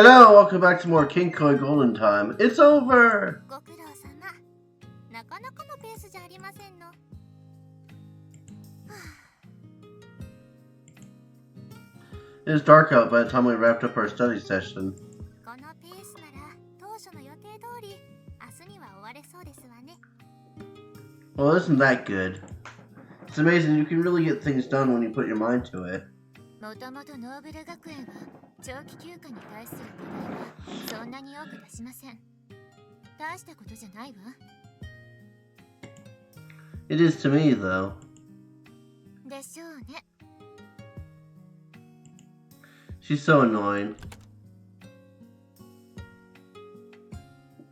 Hello, welcome back to more Kinkoi Golden Time. It's over! ご苦労様。なかなかのペースじゃありませんの。はあ、It is dark out by the time we wrapped up our study session. このペースなら当初の予定通り明日には終われそうですわね。Well, isn't that good? It's amazing you can really get things done when you put your mind to it. もともとノーブル学園は長期休暇に対する課題はそんなに多く出しません。大したことじゃないわ。It is to me, though. でしょうね。She's so annoying.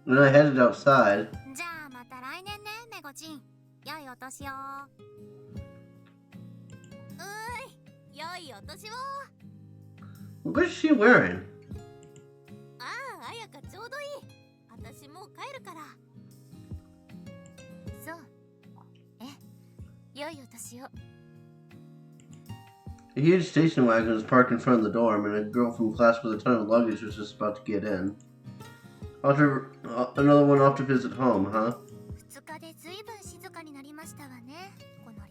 When I headed outside... じゃあまた来年ね、メゴチン。良いお年を。良いお年を。What is she wearing? ああ、あやかちょうどいい。私もう帰るから。そう。良いお年を。A huge station wagon was parked in front of the dorm, and a girl from class with a ton of luggage was just about to get in. Another one off to visit home, huh? 2日でずいぶん静かになりましたわね、この寮。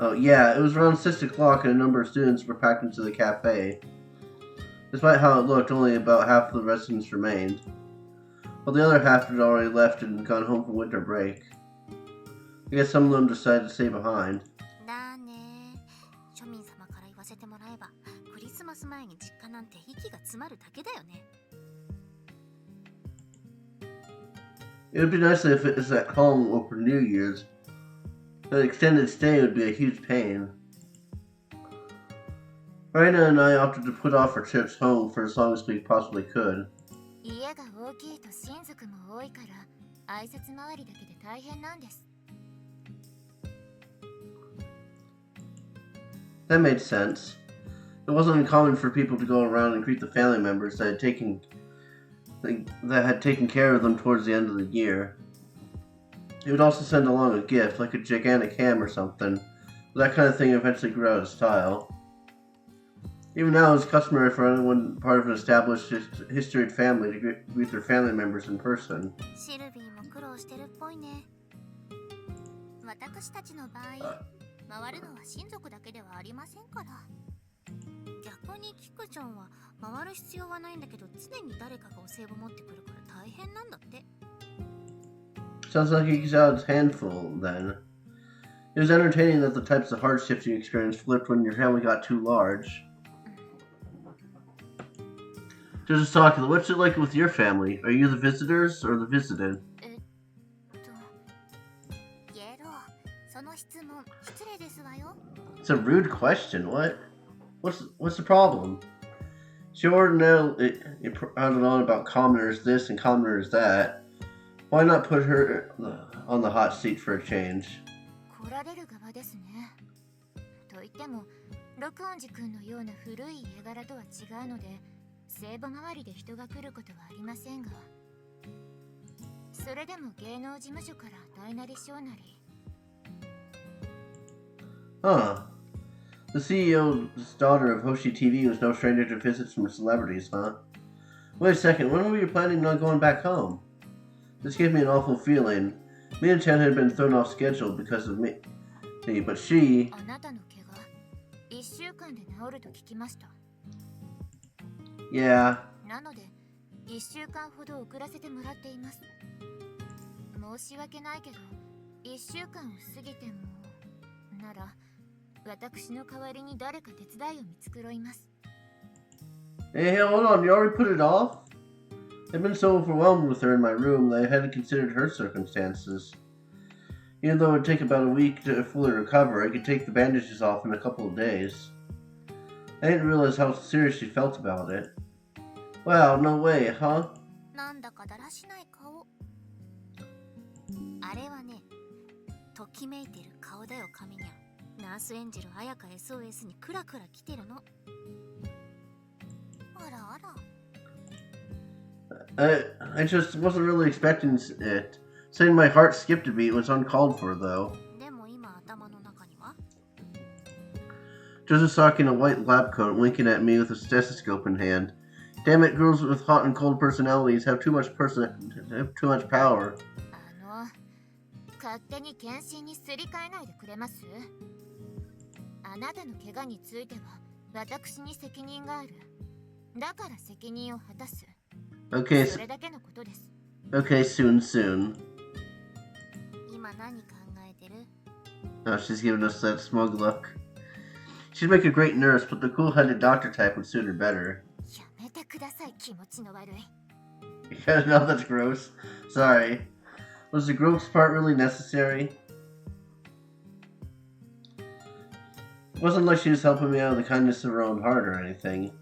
Oh, yeah, it was around 6 o'clock and a number of students were packed into the cafe. Despite how it looked, only about half of the residents remained, while the other half had already left and gone home for winter break. I guess some of them decided to stay behind. だね。庶民様から言わせてもらえば、クリスマス前に実家なんて息が詰まるだけだよね。It would be nice if it was at home over New Year's. An extended stay would be a huge pain. Raina and I opted to put off our trips home for as long as we possibly could. 家が大きいと親族も多いから挨拶回りだけで大変なんです。That made sense. It wasn't uncommon for people to go around and greet the family members that had taken care of them towards the end of the year. He would also send along a gift, like a gigantic ham or something, but that kind of thing eventually grew out of style. Even now, it's customary for anyone part of an established, historied family to greet their family members in person. シルビーも苦労してるっぽいね。私たちの場合、回るのは親族だけではありませんから。逆にキクちゃんは回る必要はないんだけど、常に誰かがお歳暮持ってくるから大変なんだって。Sounds like he got his handful, then. It was entertaining that the types of hardships you experienced flipped when your family got too large. Just talking, what's it like with your family? Are you the visitors or the visited? イエロー、その質問失礼ですわよ。It's a rude question. What? What's the problem? She ordinarily prattled on about commoners this and commoners that. Why not put her on the hot seat for a change? 来られる側ですね。と言っても、六安寺くんのような古い家柄とは違うので、聖母周りで人が来ることはありませんが、それでも芸能事務所から大なり小なり。Huh. The CEO's daughter of Hoshi TV was no stranger to visits from celebrities, huh? Wait a second, when were you planning on going back home? This gave me an awful feeling. Mina-chan had been thrown off schedule because of me, but she... あなたの怪我、1週間で治ると聞きました。Yeah. なので、1週間ほど遅らせてもらっています。申し訳ないけど、1週間を過ぎても、なら、私の代わりに誰か手伝いを見繕います。Hey, hold on, you already put it off? I'd been so overwhelmed with her in my room that I hadn't considered her circumstances. Even though it would take about a week to fully recover, I could take the bandages off in a couple of days. I didn't realize how serious she felt about it. Wow, no way, huh? なんだかだらしない顔。あれはね、ときめいてる顔だよ、神にゃ。ナースエンジェル綾香 SOS にクラクラ来てるの。あらあら。I just wasn't really expecting it. Saying my heart skipped a beat was uncalled for, though. でも今頭の中には Josasaki in a white lab coat winking at me with a stethoscope in hand. Damn it, girls with hot and cold personalities have too much power. 勝手に検診にすり替えないでくれます？あなたの怪我については私に責任がある。だから責任を果たす。Okay, それだけのことです。Okay, soon. 今何考えてる？ Oh, she's giving us that smug look. She'd make a great nurse, but the cool-headed doctor type would suit her better. やめてください、気持ちの悪い。Yeah, no, that's gross. Sorry. Was the gross part really necessary? It wasn't like she was helping me out of the kindness of her own heart or anything.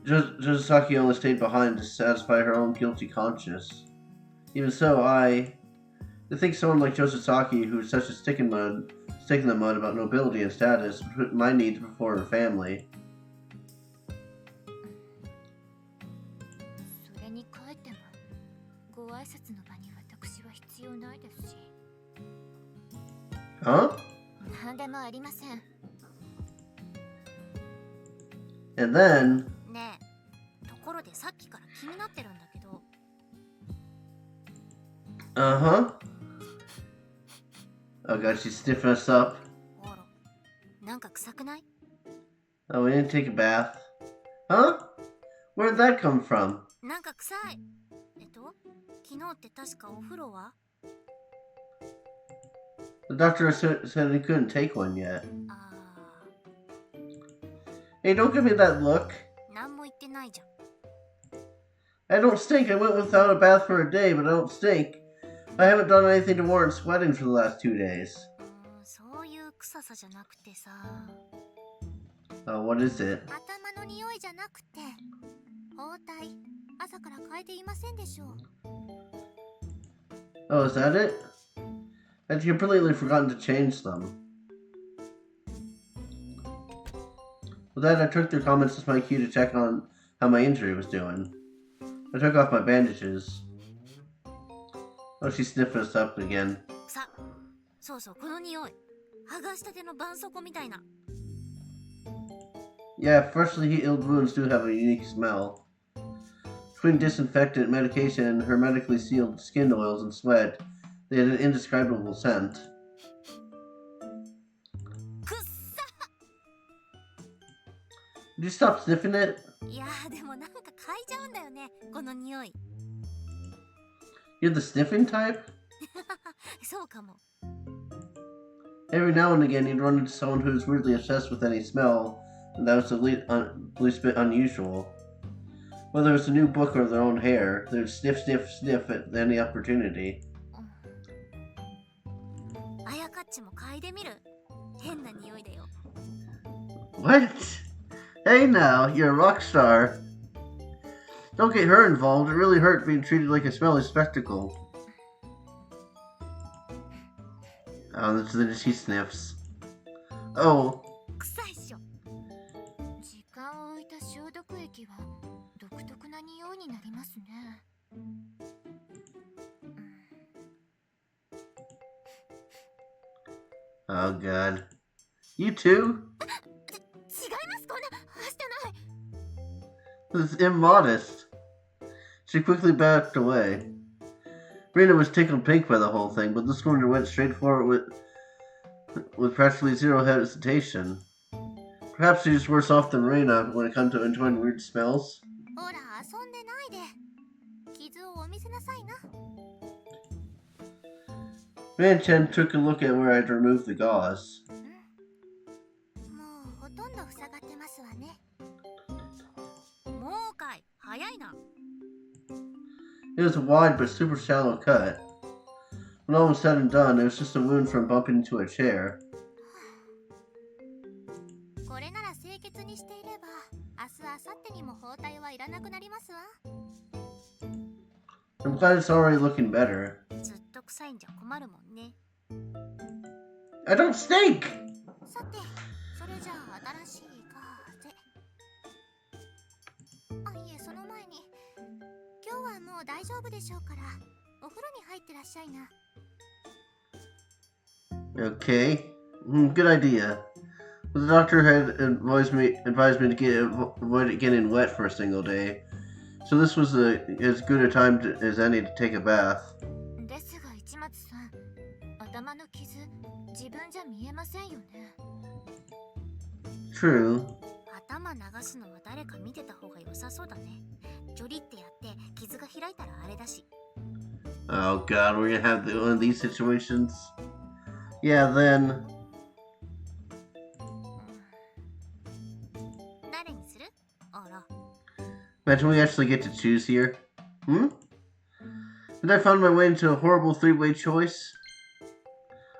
Josasaki only stayed behind to satisfy her own guilty conscience. Even so, to think someone like Josasaki, who is such a stick in the mud about nobility and status, would put my needs before her family. それに帰っても、ご挨拶の場に私は必要ないですし。Huh? なんでもありません。And then... ねえ、ところでさっきから気になってるんだけど。Uh-huh. Oh god, she's sniffing us up. ほら、なんか臭くない？ Oh, we didn't take a bath. Huh? Where did that come from? なんか臭い。昨日って確かお風呂は？ The doctor said he couldn't take one yet. ああ。Hey, don't give me that look. 何も言ってないじゃん。I don't stink. I went without a bath for a day, but I don't stink. I haven't done anything to warrant sweating for the last 2 days. そういう臭さじゃなくてさ。Oh, what is it? 頭の匂いじゃなくて、包帯、朝から変えていませんでしょう。Oh, is that it? I'd completely forgotten to change them. With that, I took their comments as my cue to check on how my injury was doing. I took off my bandages. Oh, she sniffed us up again. そうそう、この匂い。剥がしたての絆創膏みたいな。Yeah, freshly healed wounds do have a unique smell. Between disinfectant, medication, and hermetically sealed skin oils and sweat, they had an indescribable scent. Did you stop sniffing it? いやー、でもなんか嗅いじゃうんだよね、この匂い。You're the sniffing type? そうかも。Every now and again, you'd run into someone who was weirdly obsessed with any smell, and that was the least bit unusual. Whether it was a new book or their own hair, they would sniff at any opportunity. あやかっちも嗅いでみる。変な匂いだよ。What? Hey now, you're a rock star. Don't get her involved. It really hurt being treated like a smelly spectacle. Oh, then she sniffs. Oh. 臭いっしょ。時間を置いた消毒液は独特な匂いになりますね。Oh god. You too? 違います、こんなしてない。This is immodest. She quickly backed away. Rena was tickled pink by the whole thing, but this woman went straight for it with practically zero hesitation. Perhaps she's worse off than Rena when it comes to enjoying weird smells. ほら、遊んでないで。傷をお見せなさいな。Man Chen took a look at where I'd removed the gauze. もうほとんど塞がってますわね。もうかい、早いな。It was a wide but super shallow cut. When all was said and done, it was just a wound from bumping into a chair. これなら清潔にしていれば、明日、明後日にも包帯はいらなくなりますわ。I'm glad it's already looking better. ずっと臭いんじゃ困るもんね。I don't stink! さて、それじゃあ新しいガーゼ。あ、いえ、その前に、今日はもう大丈夫でしょうから、お風呂に入ってらっしゃいな。Okay. Good idea. The doctor had advised me to avoid getting wet for a single day, so this was as good a time as any to take a bath. ですが市松さん、頭の傷、自分じゃ見えませんよね。True. 頭流すのは誰か見てた方が良さそうだね。ジョリってやって傷が開いたらあれだし。Oh god, we're gonna have one of these situations. Yeah, then. 誰にする？あら。 Imagine we actually get to choose here. Hmm? Did I find my way into a horrible three-way choice?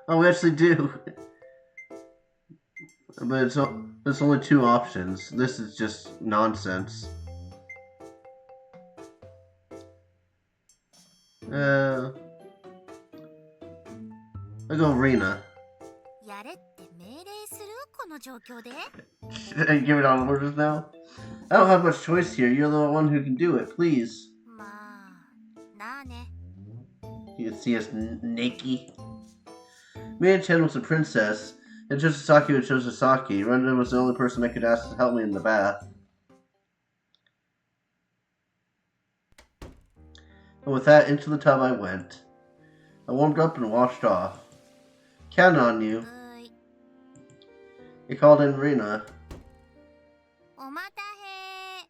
Oh, we actually do. But it's only two options. This is just nonsense. I'll go Rena. やれって命令する？この状況で？ Should I give it all orders now? I don't have much choice here. You're the one who can do it. Please. まあ、なあね。 You can see us naked. Mia-chan was a princess, and Josasaki was Josasaki. Renda was the only person I could ask to help me in the bath. And with that, into the tub I went. I warmed up and washed off. Count on you. うい。 He called in Rena. おまたへ。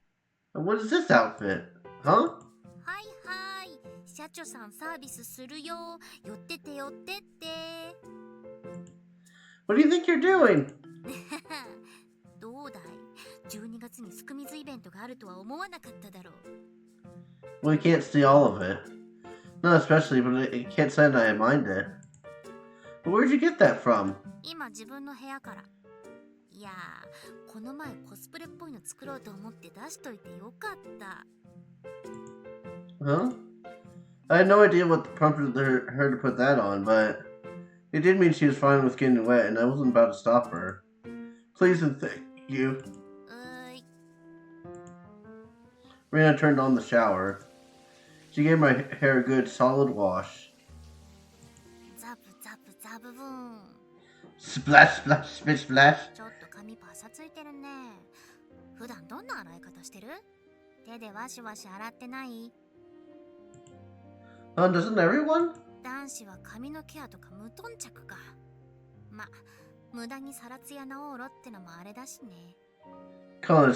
And what is this outfit? Huh? はいはい。社長さんサービスするよ。寄ってって寄ってって。 What do you think you're doing? どうだい？ 12月にスクミズイベントがあるとは思わなかっただろう。 Well, we can't see all of it. Not especially, but I can't say that I mind it. But where'd you get that from? 今自分の部屋から。いやー、この前コスプレっぽいの作ろうと思って出しといてよかった。 Huh? I had no idea what prompted her to put that on, but it did mean she was fine with getting wet, and I wasn't about to stop her. Please and thank you. うい。 Rena turned on the shower. She gave my hair a good solid wash. ザブザブザブブーン。 Splash, splash, splish, splash. ちょっと髪パサついてるね。普段どんな洗い方してる？手でワシワシ洗ってない？ Doesn't everyone? 男子は髪のケアとか無頓着か。ま、無駄にサラツヤ直ろってのもあれだしね。 Calling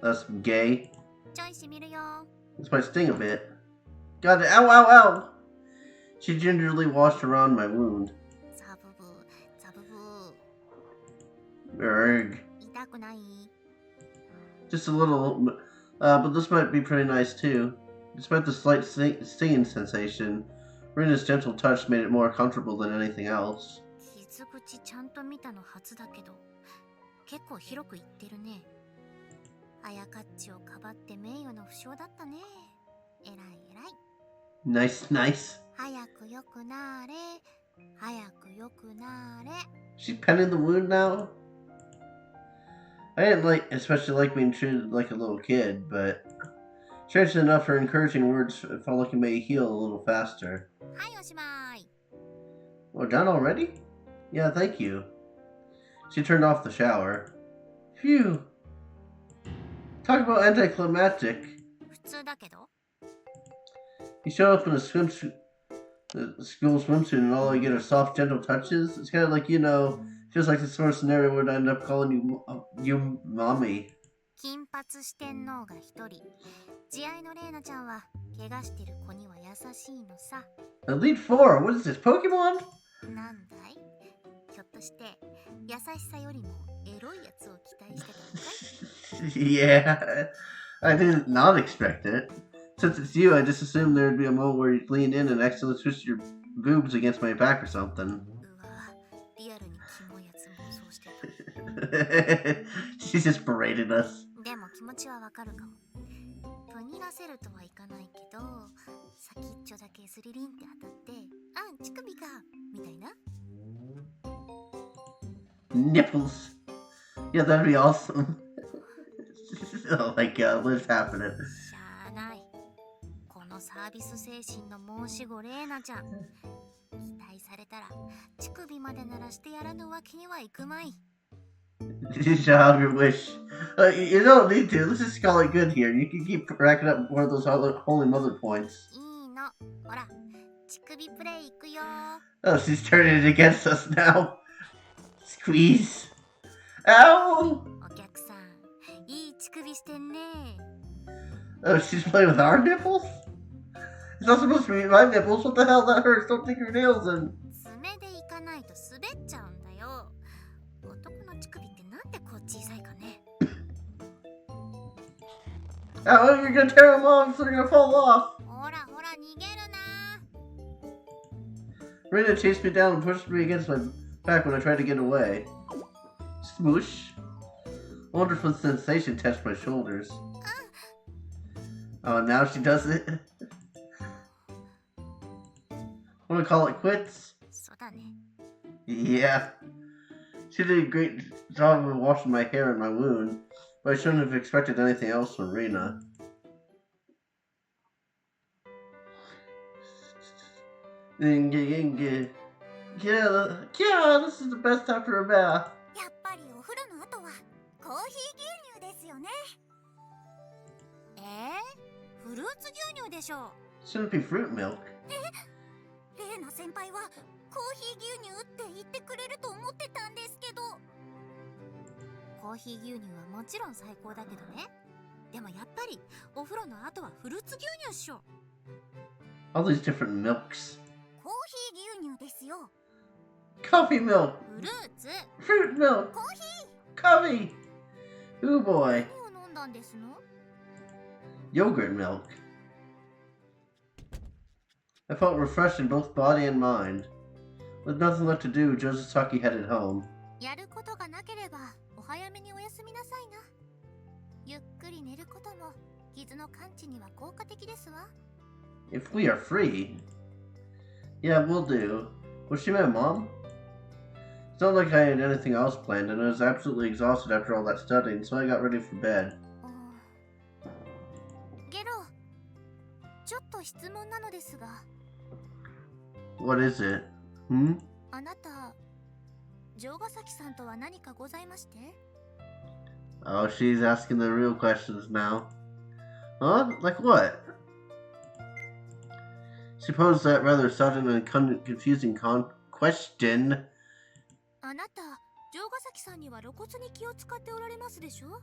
us gay. ちょいしみるよ。 This might sting a bit. God, ow, ow, ow! She gingerly washed around my wound. ザブブー、ザブブー。 Erg. 痛くない？ Just a little, but this might be pretty nice too. Despite the slight stinging sensation, Rena's gentle touch made it more comfortable than anything else. 傷口ちゃんと見たの初だけど、結構広く言ってるね。あやかっちをかばって名誉の負傷だったね。えらいえらい。 Nice, nice. 早くよくなれ。早くよくなれ。 She's petting the wound now? I didn't especially like being treated like a little kid, but strangely enough, her encouraging words felt like it may heal a little faster. はい、おしまい。 We're done already? Yeah, thank you. She turned off the shower. Phew. Talk about anticlimactic. 普通だけど。 He showed up in a school swimsuit and all I get are soft, gentle touches. It's kind of like, feels like the sort of scenario where I'd end up calling you mommy. 金髪四天王が一人。慈愛のレイナちゃんは怪我してる子には優しいのさ。 Elite Four? What is this, Pokemon? なんだい？ひょっとして優しさよりもエロいやつを期待してたのかい？ Yeah, I did not expect it. Since it's you, I just assumed there'd be a moment where you'd lean in and accidentally twist your boobs against my back or something. うわ、リアルにキモいやつ妄想してた。 She just berated us. でも気持ちはわかるかも。とにらせるとはいかないけど、先っちょだけスリリンって当たって、あん、乳首かみたいな。 Nipples. Yeah, that'd be awesome. Oh my god, what's happening? しゃあない。このサービス精神の申し子レイナちゃん。期待愛されたら乳首まで鳴らしてやらぬわけにはいくまい。You shall have your wish. You don't need to. Let's just call it good here. You can keep racking up one of those holy mother points. いいの。ほら、乳首プレイ行くよ。Oh, she's turning it against us now. Squeeze. Ow! お客さん、いい乳首してんね。Oh, she's playing with our nipples? It's not supposed to be my nipples. What the hell? That hurts. Don't dig your nails in. 爪でいかないと滑っちゃうんだよ。男の乳首ってなんでこう小さいかね。Oh, you're gonna tear them off, so they're gonna fall off. ほらほら逃げるな。Reina chased me down and pushed me against my back when I tried to get away. Smoosh. A wonderful sensation touched my shoulders. Oh, now she does it. Wanna call it quits? そうだね。 Yeah. She did a great job of washing my hair and my wound, but I shouldn't have expected anything else from Reina. Yeah, this is the best after a bath. やっぱりお風呂の後はコーヒー牛乳ですよね。フルーツ牛乳でしょ。 Shouldn't be fruit milk. レーナ先輩はコーヒー牛乳って言ってくれると思ってたんですけど。コーヒー牛乳はもちろん最高だけどね。でもやっぱりお風呂の後はフルーツ牛乳っしょ。 All these different milks. コーヒー牛乳ですよ。 Coffee milk. フルーツ。 Fruit milk. コーヒ Coffee. Ooh boy. 何を飲んだんですの？ Yogurt milk. I felt refreshed in both body and mind. With nothing left to do, Josesaki headed home. やることがなければお早めにお休みなさいな。ゆっくり寝ることも傷の完治には効果的ですわ。 If we are free. Yeah, we'll do. Was she my mom? It's not like I had anything else planned, and I was absolutely exhausted after all that studying, so I got ready for bed. ゲロ、ちょっと質問なのですが。 What is it? Hmm? あなた、城ヶ崎さんとは何かございまして？ Oh, she's asking the real questions now. Huh? Like what? She posed that rather sudden and confusing question. あなた、城ヶ崎さんには露骨に気を使っておられますでしょ？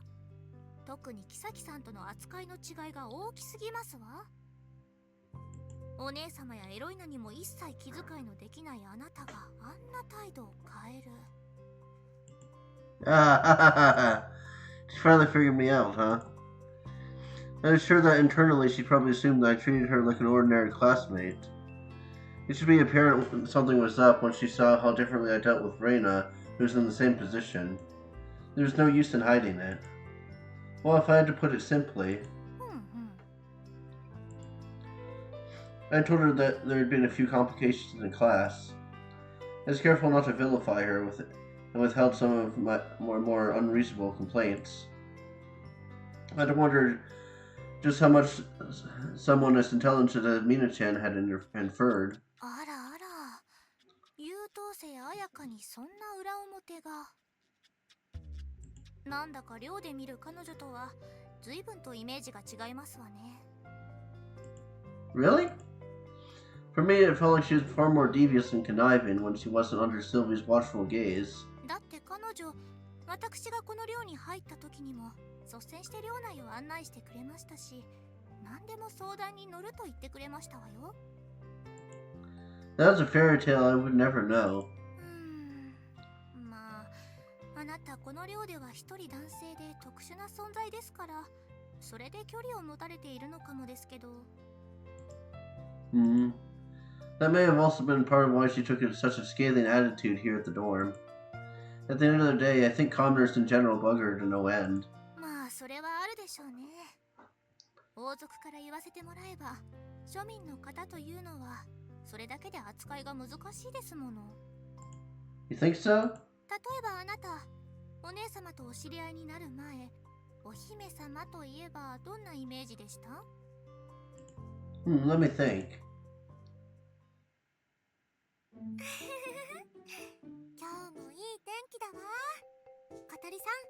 特に木崎さんとの扱いの違いが大きすぎますわ。お姉様やエロイナにも一切気遣いのできないあなたがあんな態度を変える。She finally figured me out, huh? I was sure that internally she probably assumed that I treated her like an ordinary classmate. It should be apparent when something was up when she saw how differently I dealt with Reina, who was in the same position. There was no use in hiding it. Well, if I had to put it simply, I told her that there had been a few complications in class. I was careful not to vilify her and withheld some of my more unreasonable complaints. I wondered just how much someone as intelligent as Mina-chan had inferred. あらあら、優等生綾香にそんな裏表が。なんだか寮で見る彼女とは随分とイメージが違いますわね。 Really? For me, it felt like she was far more devious and conniving when she wasn't under Sylvie's watchful gaze. だって彼女、私がこの寮に入った時にも率先して寮内を案内してくれましたし、何でも相談に乗ると言ってくれましたわよ。 That was a fairy tale I would never know. まあ、あなたこの寮では一人男性で特殊な存在ですから、それで距離を持たれているのかもですけど。That may have also been part of why she took such a scathing attitude here at the dorm. At the end of the day, I think commoners in general bug her to no end. まあ、それはあるでしょうね。王族から言わせてもらえば、庶民の方というのはそれだけで扱いが難しいですもの。 You think so? 例えばあなた、お姉様とお知り合いになる前、お姫様といえばどんなイメージでした？ Let me think. 今日もいい天気だわ。小鳥さん、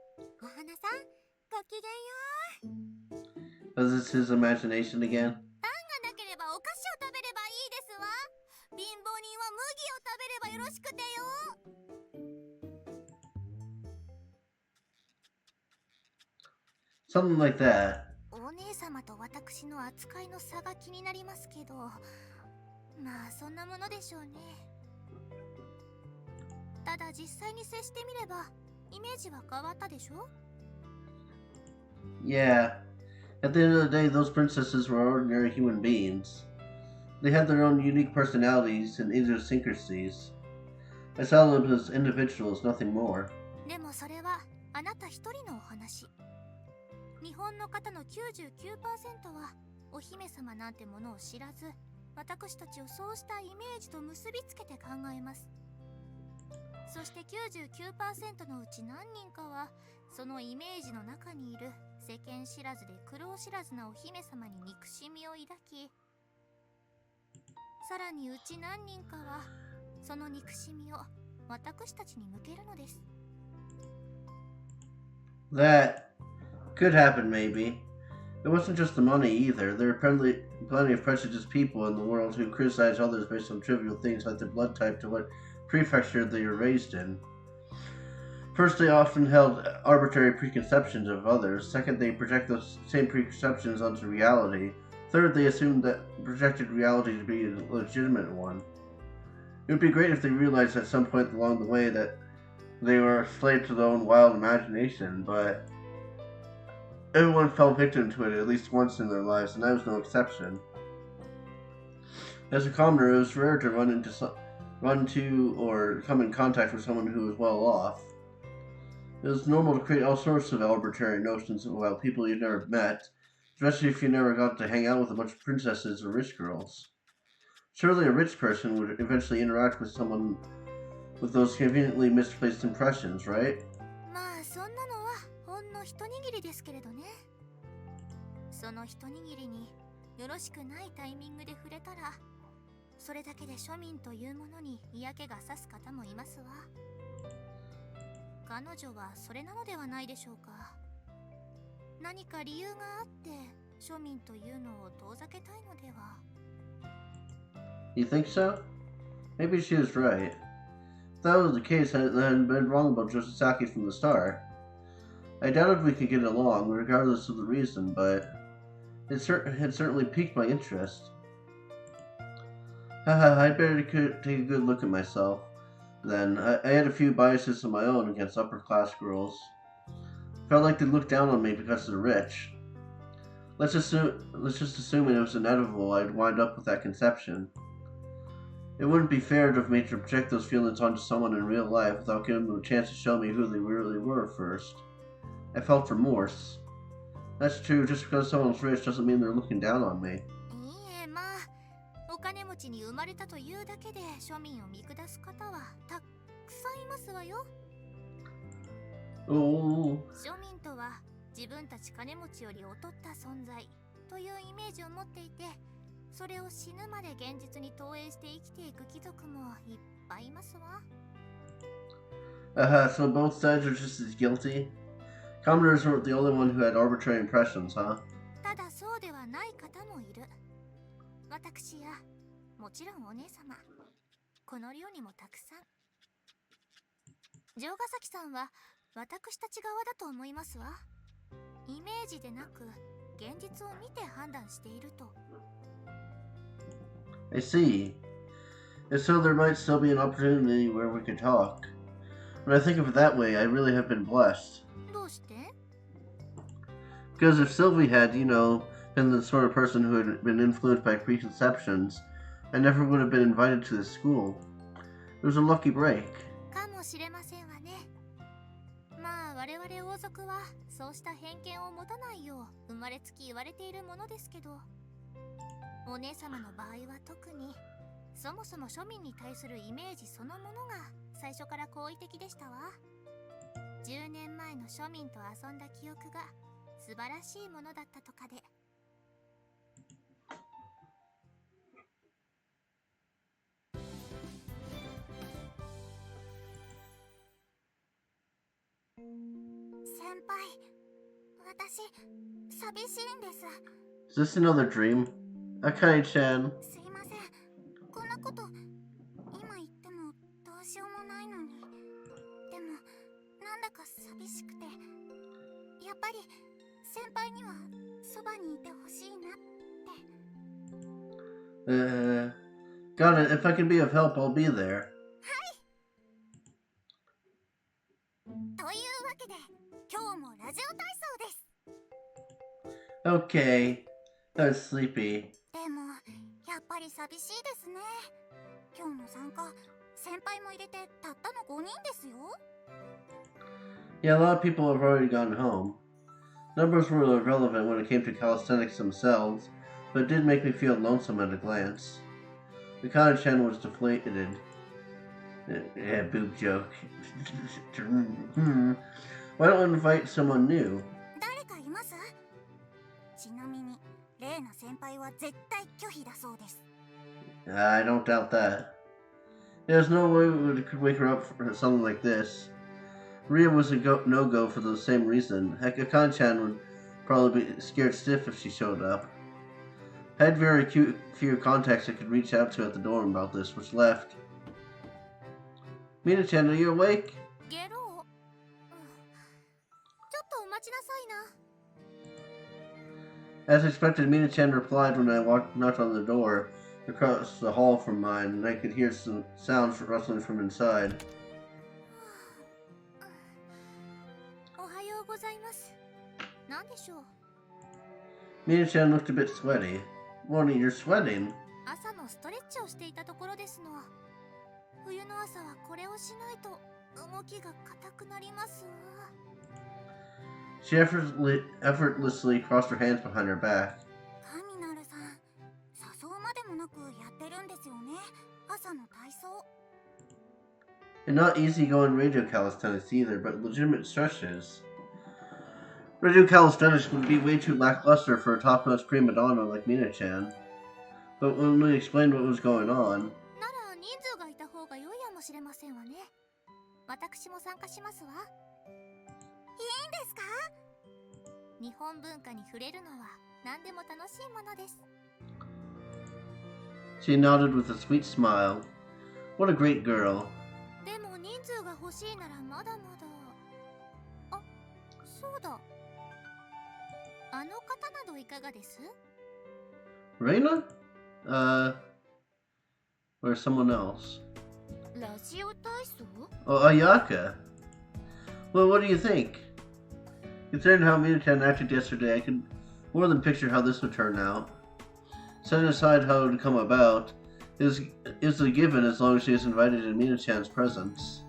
お花さん、ごきげんよう。 Was this his imagination again? パンがなければお菓子を食べればいいですわ。貧乏人は麦を食べればよろしくてよ。 Something like that. お姉様と私の扱いの差が気になりますけど、まあそんなものでしょうね。ただ実際に接してみればイメージは変わったでしょ。 Yeah. At the end of the day, those princesses were ordinary human beings. They had their own unique personalities and idiosyncrasies. I saw them as individuals, nothing more. でもそれはあなた一人のお話。日本の方の 99% はお姫様なんてものを知らず、私たちをそうしたイメージと結びつけて考えます。そして 99% のうち何人かはそのイメージの中にいる世間知らずで苦労知らずなお姫様に憎しみを抱き、さらにうち何人かはその憎しみを私たちに向けるのです。 That could happen, maybe. It wasn't just the money either. There are plenty of prejudiced people in the world who criticize others based on trivial things like their blood type to what prefecture they were raised in. First, they often held arbitrary preconceptions of others. Second, they project those same preconceptions onto reality. Third, they assumed that projected reality to be a legitimate one. It would be great if they realized at some point along the way that they were a slave to their own wild imagination, but everyone fell victim to it at least once in their lives, and I was no exception. As a commoner, it was rare to run to or come in contact with someone who was well off. It was normal to create all sorts of arbitrary notions about people you'd never met, especially if you never got to hang out with a bunch of princesses or rich girls. Surely a rich person would eventually interact with someone with those conveniently misplaced impressions, right? まあそんなのはほんの一握りですけれどね。その一握りによろしくないタイミングで触れたら、それだけで庶民というものに嫌気がさす方もいますわ。彼女はそれなのではないでしょうか。何か理由があって庶民というのを遠ざけたいのでは。 You think so? Maybe she was right. If that was the case, I had been wrong about Joshisaki from the start. I doubted we could get along, regardless of the reason, but it had certainly piqued my interest. Haha, I'd better take a good look at myself. Then, I had a few biases of my own against upper-class girls. Felt like they looked down on me because they're rich. Let's just assume it was inevitable I'd wind up with that conception. It wouldn't be fair of me to project those feelings onto someone in real life without giving them a chance to show me who they really were first. I felt remorse. That's true, just because someone's rich doesn't mean they're looking down on me. いいえ、まあお金持ちに生まれたというだけで庶民を見下す方はたくさんいますわよ。 Oh. 庶民とは自分たち金持ちより劣った存在というイメージを持っていて、それを死ぬまで現実に投影して生きていく貴族もいっぱいいますわ。 So both sides are just as guilty? Commoners weren't the only one who had arbitrary impressions, huh? ただそうではない方もいる。私やもちろんお姉様、この寮にもたくさん。城ヶ崎さんは私たち側だと思いますわ。イメージでなく現実を見て判断していると。 I see. If so, there might still be an opportunity where we could talk. When I think of it that way, I really have been blessed. どうして？ Because if Sylvie had, been the sort of person who had been influenced by preconceptions, I never would have been invited to this school. It was a lucky break. かもしれませんわね。まあ我々王族はそうした偏見を持たないよう生まれつき言われているものですけど、お姉様の場合は特にそもそも庶民に対するイメージそのものが最初から好意的でしたわ。10年前の庶民と遊んだ記憶が素晴らしいものだったとかで。私寂しいんです。 Is this another dream? Akane-chan. すいません。こんなこと今言ってもどうしようもないのに。でもなんだか寂しくて、やっぱり先輩にはそばにいてほしいなって。Got it. If I can be of help, I'll be there. というわけで今日もラジオ体操です。 Okay. I was sleepy. でもやっぱり寂しいですね。今日の参加、先輩も入れてたったの5人ですよ。 Yeah, a lot of people have already gone home. Numbers were irrelevant when it came to calisthenics themselves, but it did make me feel lonesome at a glance. Akane-chan was deflated. Yeah, boob joke. Why don't we invite someone new? 誰かいます？ちなみにレイナ先輩は絶対拒否だそうです。 I don't doubt that. There's no way we could wake her up for something like this. Ria was a no-go for the same reason. Heck, Akane-chan would probably be scared stiff if she showed up. I had very few contacts I could reach out to at the dorm about this, which left. Mina-chan, are you awake? ゲロー、ちょっとお待ちなさいな。 As expected, Mina-chan replied when I knocked on the door across the hall from mine, and I could hear some sounds rustling from inside. おはようございます。何でしょう。 Mina-chan looked a bit sweaty. Morning, you're sweating. 朝のストレッチをしていたところですの。冬の朝はこれをしないと動きが硬くなりますわ。 She effortlessly crossed her hands behind her back. 神なるさん、誘うまでもなくやってるんですよね、朝の体操。 And not easygoing radio calisthenics either, but legitimate stretches. Radio calisthenics would be way too lackluster for a top-notch prima donna like Mina-chan. But when we explained what was going on... なら人数がいた方が良いやもしれませんわね。私も参加しますわ。いいんですか？日本文化に触れるのは何でも楽しいものです。 She nodded with a sweet smile. What a great girl. でも人数が欲しいならまだまだ。あ、そうだ。あの方などいかがです？ Reina? Or someone else? ラジオ体操？ Oh, Ayaka. Well, what do you think? Considering how Mina-chan acted yesterday, I could more than picture how this would turn out. Setting aside how it would come about, is a given as long as she is invited in Mina-chan's presence.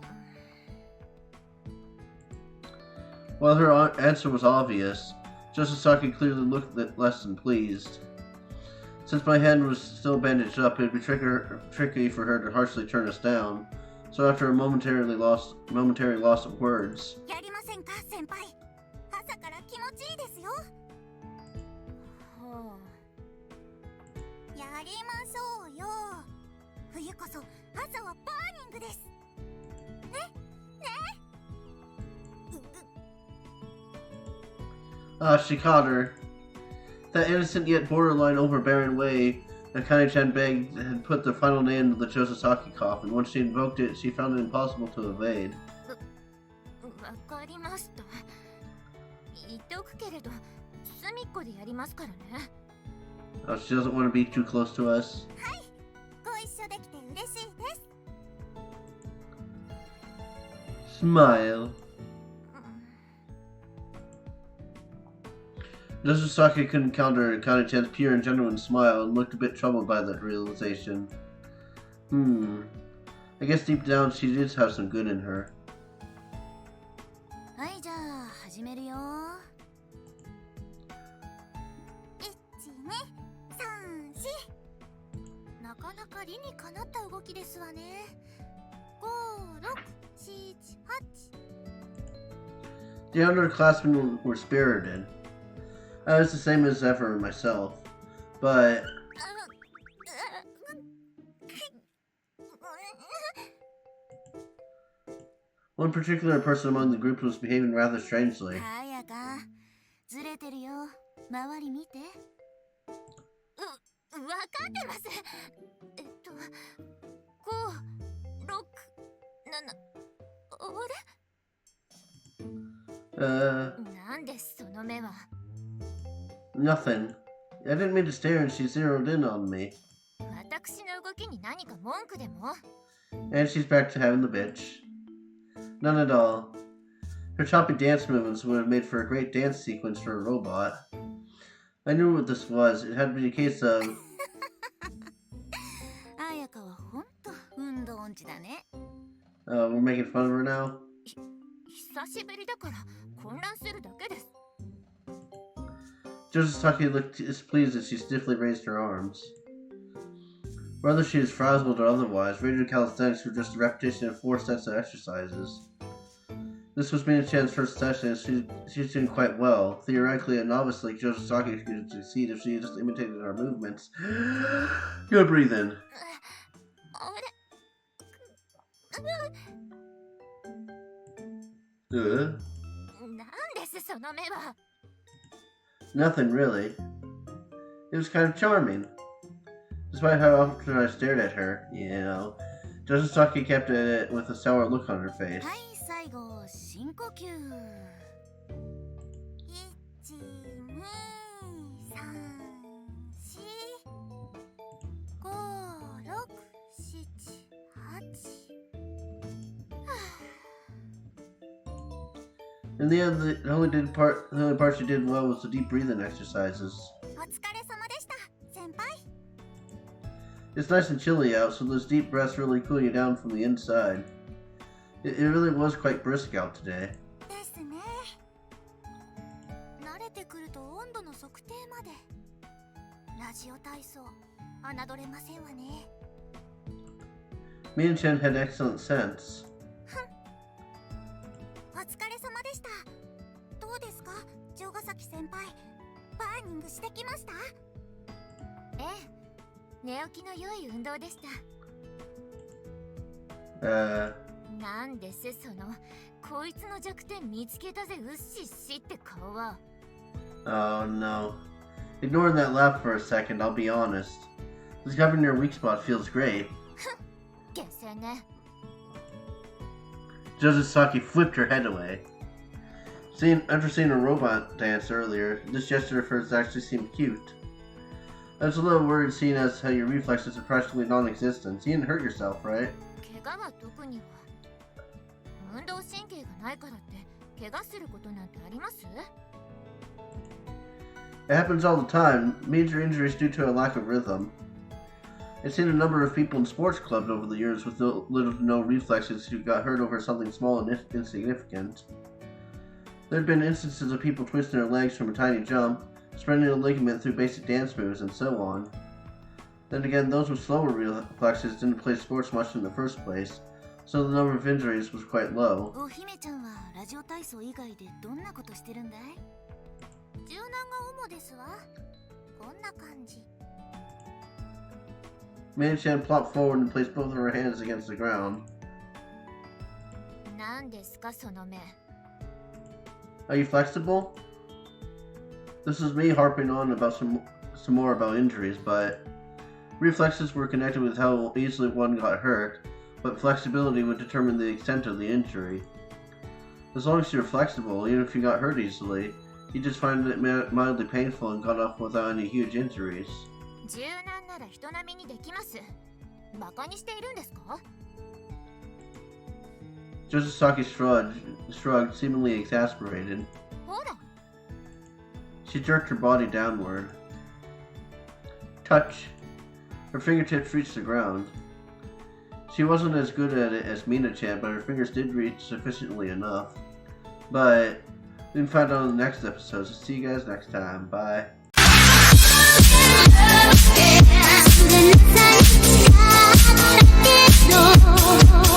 While her answer was obvious, Justice Saki clearly looked less than pleased. Since my hand was still bandaged up, it would be tricky for her to harshly turn us down. So after a momentary loss of words, やりませんか、先輩。朝から気持ちいいですよ。はやりましょうよ。冬こそ朝はバーニングです。ね、ね。she caught her. That innocent yet borderline overbearing way Akane-chan begged had put the final nail into the Josasaki coffin. Once she invoked it, she found it impossible to evade. わかりました。言っておくけれど、隅っこでやりますからね。Oh, she doesn't want to be too close to us. はい、ご一緒できて嬉しいです。 Smile. Josasaki couldn't counter Akane-chan's pure and genuine smile and looked a bit troubled by that realization. I guess deep down she did have some good in her. はい、じゃあ始めるよ。1、2、3、4。なかなか理にかなった動きですわね。5、6、7、8。 The underclassmen were spirited. I was the same as ever myself, but one particular person among the group was behaving rather strangely. はやか、ずれてるよ。周り見て。わかってます。5、6、7、なんでその目は。 Nothing. I didn't mean to stare and she zeroed in on me. 私の動きに何か文句でも？ And she's back to having the bitch. None at all. Her choppy dance movements would have made for a great dance sequence for a robot. I knew what this was. It had to be a case of... 彩香はほんと運動音痴だね。we're making fun of her now? 久しぶりだから混乱するだけです。 Josasaki looked displeased as she stiffly raised her arms. Whether she was frazzled or otherwise, radio calisthenics were just a repetition of 4 sets of exercises. This was Mina-chan's first session, and she's doing quite well. Theoretically, a novice like Josasaki could succeed if she just imitated our movements. Good, breathe in. Nothing really. It was kind of charming. Despite how often I stared at her, you know, Josasaki kept at it with a sour look on her face. 最後、深呼吸。1、2、3、4、5、6、7、8。In the end, the only part she did well was the deep breathing exercises. お疲れ様でした、先輩。 It's nice and chilly out, so those deep breaths really cool you down from the inside. It really was quite brisk out today. ですね。慣れてくると温度の測定まで。ラジオ体操、侮れませんわね。Mina-chan had excellent sense. お疲れ様でした。どうですか、城ヶ崎先輩。バーニングしてきました？ええ、寝起きの良い運動でした。なんですその、こいつの弱点見つけたぜ、うっしっしって顔は。Oh no. Ignoring that laugh for a second, I'll be honest. Discovering your weak spot feels great. 下世ね。Josasaki flipped her head away. After seeing a robot dance earlier, this gesture of hers actually seemed cute. I was a little worried seeing as how your reflexes are practically non-existent. You didn't hurt yourself, right? 怪我は特には。運動神経がないからって怪我することなんてあります？ It happens all the time. Major injuries due to a lack of rhythm. I've seen a number of people in sports clubs over the years with little to no reflexes who got hurt over something small and insignificant. There have been instances of people twisting their legs from a tiny jump, spreading a ligament through basic dance moves, and so on. Then again, those with slower reflexes didn't play sports much in the first place, so the number of injuries was quite low. お姫ちゃんはラジオ体操以外でどんなことしてるんだい？柔軟が主ですわ。こんな感じ。Mina-chan plopped forward and placed both of her hands against the ground. 何ですかその目。Are you flexible? This is me harping on about some more about injuries, but reflexes were connected with how easily one got hurt, but flexibility would determine the extent of the injury. As long as you're flexible, even if you got hurt easily, you just find it mildly painful and got off without any huge injuries. 柔軟なら人並みにできます。バカにしているんですか？ Josasaki shrugged, seemingly exasperated. ほら。 She jerked her body downward. Touch. Her fingertips reached the ground. She wasn't as good at it as Mina-chan, but her fingers did reach sufficiently enough. But we can find out in the next episode, so see you guys next time. Bye. Yeah.